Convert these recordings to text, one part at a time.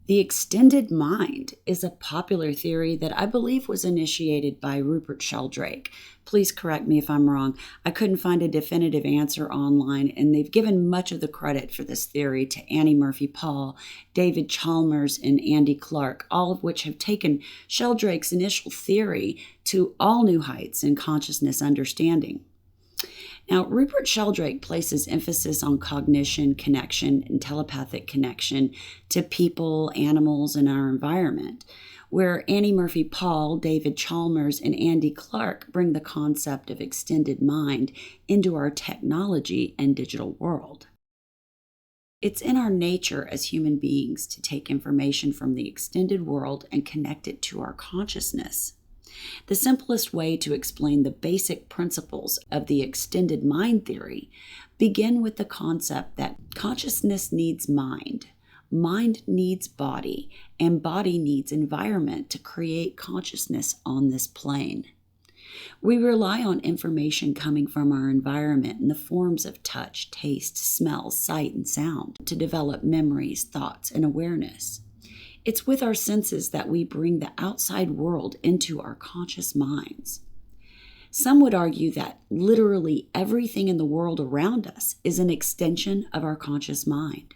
The extended mind is a popular theory that I believe was initiated by Rupert Sheldrake. Please correct me if I'm wrong. I couldn't find a definitive answer online, and they've given much of the credit for this theory to Annie Murphy Paul, David Chalmers, and Andy Clark, all of which have taken Sheldrake's initial theory to all new heights in consciousness understanding. Now, Rupert Sheldrake places emphasis on cognition, connection, and telepathic connection to people, animals, and our environment, where Annie Murphy Paul, David Chalmers, and Andy Clark bring the concept of extended mind into our technology and digital world. It's in our nature as human beings to take information from the extended world and connect it to our consciousness. The simplest way to explain the basic principles of the extended mind theory begin with the concept that consciousness needs mind, mind needs body, and body needs environment to create consciousness on this plane. We rely on information coming from our environment in the forms of touch, taste, smell, sight, and sound to develop memories, thoughts, and awareness. It's with our senses that we bring the outside world into our conscious minds. Some would argue that literally everything in the world around us is an extension of our conscious mind.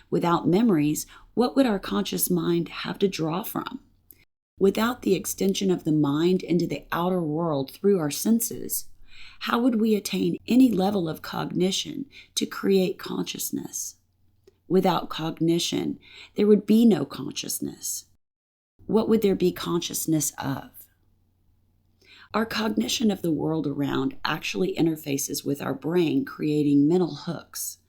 Without memories, what would our conscious mind have to draw from? Without the extension of the mind into the outer world through our senses, how would we attain any level of cognition to create consciousness? Without cognition, there would be no consciousness. What would there be consciousness of? Our cognition of the world around actually interfaces with our brain, creating mental hooks.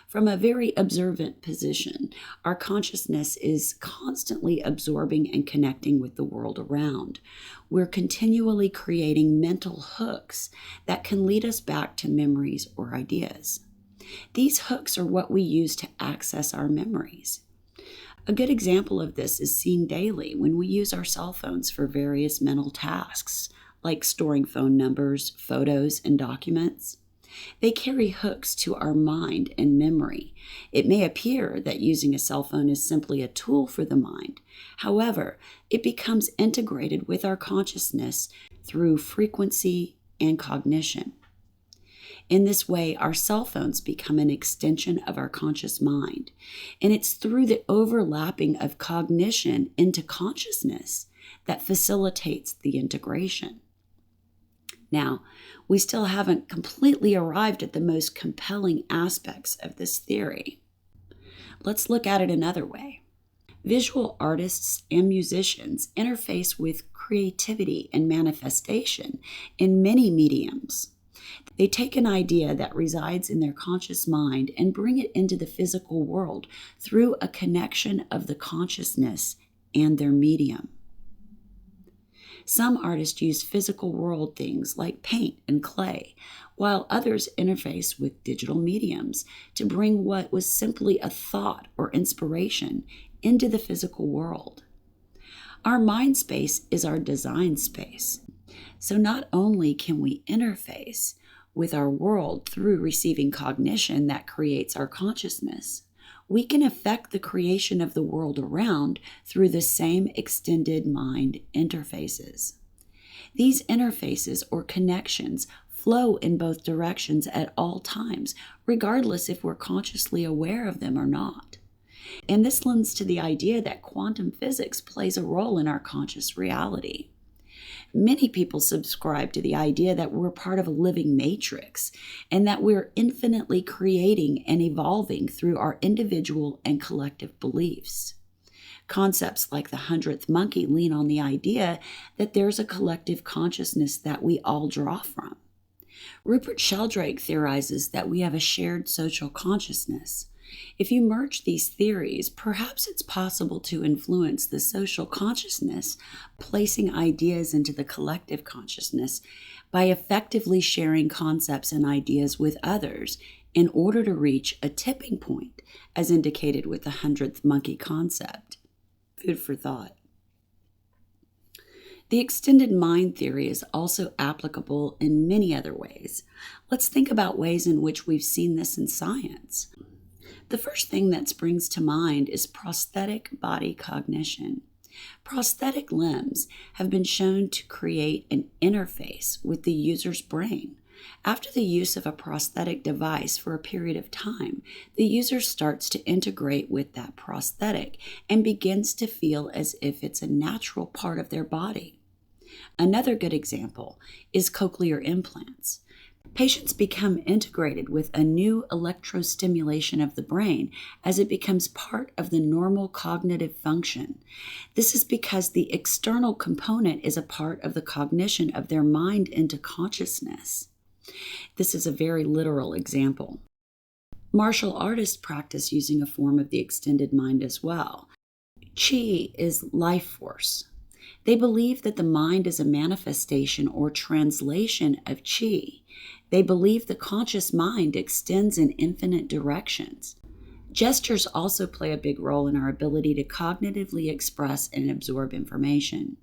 From a very observant position, our consciousness is constantly absorbing and connecting with the world around. We're continually creating mental hooks that can lead us back to memories or ideas. These hooks are what we use to access our memories. A good example of this is seen daily when we use our cell phones for various mental tasks, like storing phone numbers, photos, and documents. They carry hooks to our mind and memory. It may appear that using a cell phone is simply a tool for the mind. However, it becomes integrated with our consciousness through frequency and cognition. In this way, our cell phones become an extension of our conscious mind, and it's through the overlapping of cognition into consciousness that facilitates the integration. Now, we still haven't completely arrived at the most compelling aspects of this theory. Let's look at it another way. Visual artists and musicians interface with creativity and manifestation in many mediums. They take an idea that resides in their conscious mind and bring it into the physical world through a connection of the consciousness and their medium. Some artists use physical world things like paint and clay, while others interface with digital mediums to bring what was simply a thought or inspiration into the physical world. Our mind space is our design space. So not only can we interface with our world through receiving cognition that creates our consciousness, we can affect the creation of the world around through the same extended mind interfaces. These interfaces or connections flow in both directions at all times, regardless if we're consciously aware of them or not. And this lends to the idea that quantum physics plays a role in our conscious reality. Many people subscribe to the idea that we're part of a living matrix and that we're infinitely creating and evolving through our individual and collective beliefs. Concepts like the 100th monkey lean on the idea that there's a collective consciousness that we all draw from. Rupert Sheldrake theorizes that we have a shared social consciousness. If you merge these theories, perhaps it's possible to influence the social consciousness, placing ideas into the collective consciousness by effectively sharing concepts and ideas with others in order to reach a tipping point, as indicated with the 100th monkey concept. Food for thought. The extended mind theory is also applicable in many other ways. Let's think about ways in which we've seen this in science. The first thing that springs to mind is prosthetic body cognition. Prosthetic limbs have been shown to create an interface with the user's brain. After the use of a prosthetic device for a period of time, the user starts to integrate with that prosthetic and begins to feel as if it's a natural part of their body. Another good example is cochlear implants. Patients become integrated with a new electrostimulation of the brain as it becomes part of the normal cognitive function. This is because the external component is a part of the cognition of their mind into consciousness. This is a very literal example. Martial artists practice using a form of the extended mind as well. Qi is life force. They believe that the mind is a manifestation or translation of qi. They believe the conscious mind extends in infinite directions. Gestures also play a big role in our ability to cognitively express and absorb information.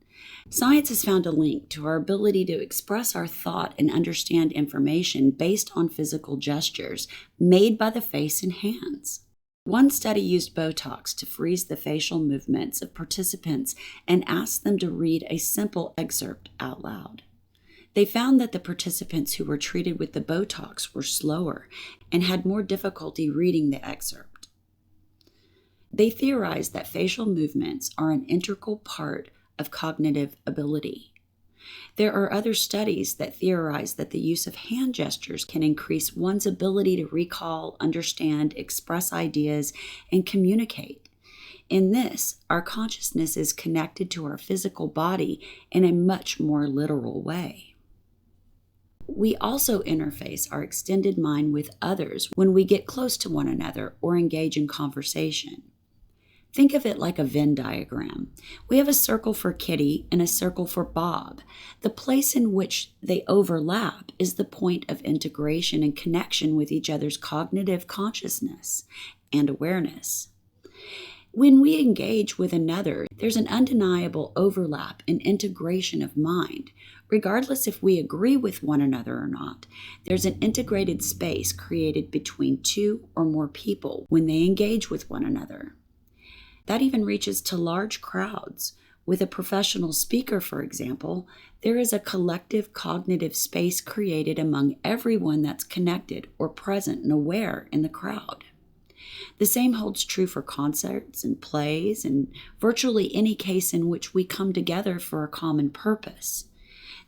Science has found a link to our ability to express our thought and understand information based on physical gestures made by the face and hands. One study used Botox to freeze the facial movements of participants and asked them to read a simple excerpt out loud. They found that the participants who were treated with the Botox were slower and had more difficulty reading the excerpt. They theorized that facial movements are an integral part of cognitive ability. There are other studies that theorize that the use of hand gestures can increase one's ability to recall, understand, express ideas, and communicate. In this, our consciousness is connected to our physical body in a much more literal way. We also interface our extended mind with others when we get close to one another or engage in conversation. Think of it like a Venn diagram. We have a circle for Kitty and a circle for Bob. The place in which they overlap is the point of integration and connection with each other's cognitive consciousness and awareness. When we engage with another, there's an undeniable overlap and integration of mind. Regardless if we agree with one another or not, there's an integrated space created between two or more people when they engage with one another. That even reaches to large crowds. With a professional speaker, for example, there is a collective cognitive space created among everyone that's connected or present and aware in the crowd. The same holds true for concerts and plays and virtually any case in which we come together for a common purpose.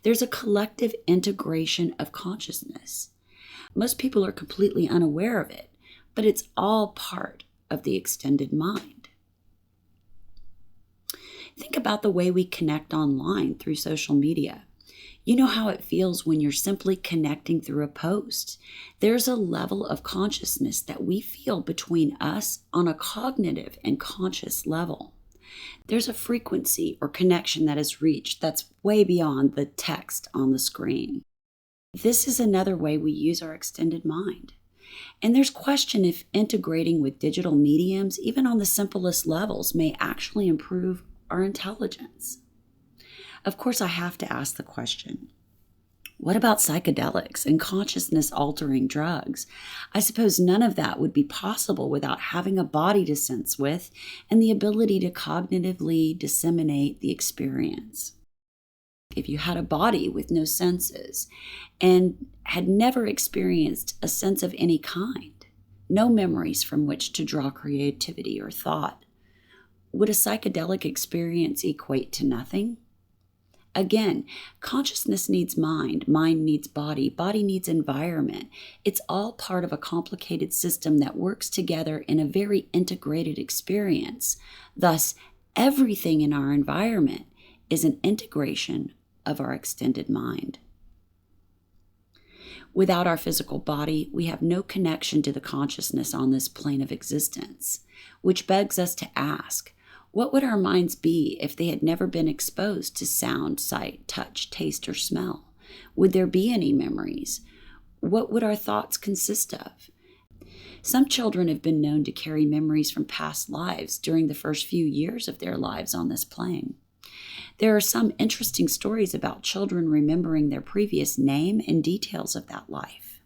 There's a collective integration of consciousness. Most people are completely unaware of it, but it's all part of the extended mind. Think about the way we connect online through social media. You know how it feels when you're simply connecting through a post. There's a level of consciousness that we feel between us on a cognitive and conscious level. There's a frequency or connection that is reached that's way beyond the text on the screen. This is another way we use our extended mind. And there's question if integrating with digital mediums, even on the simplest levels, may actually improve our intelligence. Of course, I have to ask the question, what about psychedelics and consciousness-altering drugs? I suppose none of that would be possible without having a body to sense with and the ability to cognitively disseminate the experience. If you had a body with no senses and had never experienced a sense of any kind, no memories from which to draw creativity or thought, would a psychedelic experience equate to nothing? Again, consciousness needs mind needs body needs environment. It's all part of a complicated system that works together in a very integrated experience. Thus, everything in our environment is an integration of our extended mind. Without our physical body, we have no connection to the consciousness on this plane of existence, which begs us to ask, what would our minds be if they had never been exposed to sound, sight, touch, taste, or smell? Would there be any memories? What would our thoughts consist of? Some children have been known to carry memories from past lives during the first few years of their lives on this plane. There are some interesting stories about children remembering their previous name and details of that life.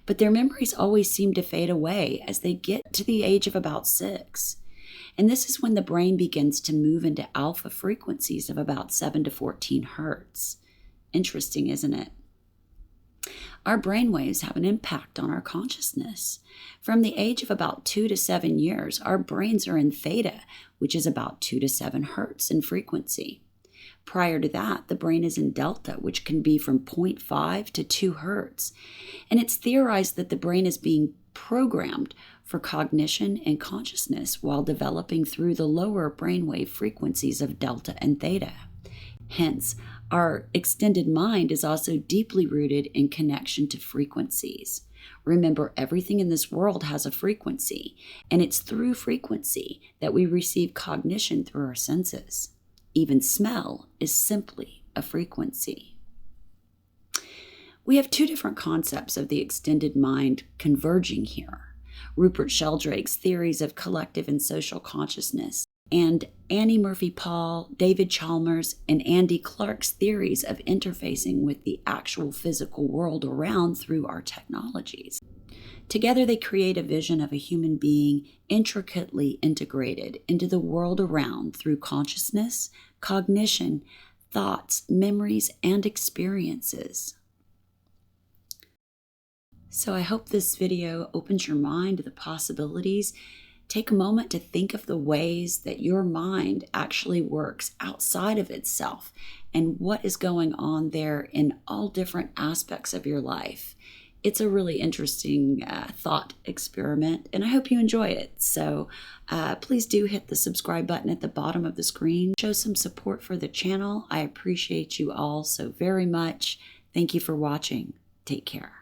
but their memories always seem to fade away as they get to the age of about 6. And this is when the brain begins to move into alpha frequencies of about 7 to 14 hertz. Interesting, isn't it? Our brainwaves have an impact on our consciousness. From the age of about 2 to 7 years, our brains are in theta, which is about 2 to 7 hertz in frequency. Prior to that, the brain is in delta, which can be from 0.5 to 2 hertz. And it's theorized that the brain is being programmed for cognition and consciousness while developing through the lower brainwave frequencies of delta and theta. Hence, our extended mind is also deeply rooted in connection to frequencies. Remember, everything in this world has a frequency, and it's through frequency that we receive cognition through our senses. Even smell is simply a frequency. We have 2 different concepts of the extended mind converging here: Rupert Sheldrake's theories of collective and social consciousness, and Annie Murphy-Paul, David Chalmers, and Andy Clark's theories of interfacing with the actual physical world around through our technologies. Together, they create a vision of a human being intricately integrated into the world around through consciousness, cognition, thoughts, memories, and experiences. So I hope this video opens your mind to the possibilities. Take a moment to think of the ways that your mind actually works outside of itself and what is going on there in all different aspects of your life. It's a really interesting thought experiment, and I hope you enjoy it. So please do hit the subscribe button at the bottom of the screen. Show some support for the channel. I appreciate you all so very much. Thank you for watching. Take care.